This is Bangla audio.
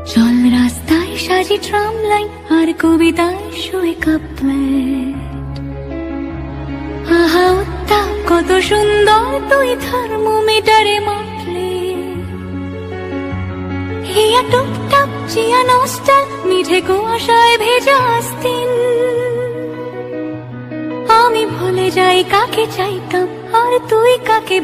চল রাস্তায় সাজি ট্রাম লাইন আর কবিতায় শুয়ে কাপলেট। আহা উত্তাপ কত সুন্দর তুই থার্মোমিটারে মাপলে। হিয়া টুপটাপ চিয়া নস্টাল মিঠে কুয়াশায় ভেজা আস্তিন। আমি ভুলে যাই কাকে চাইতাম আর তুই কাকে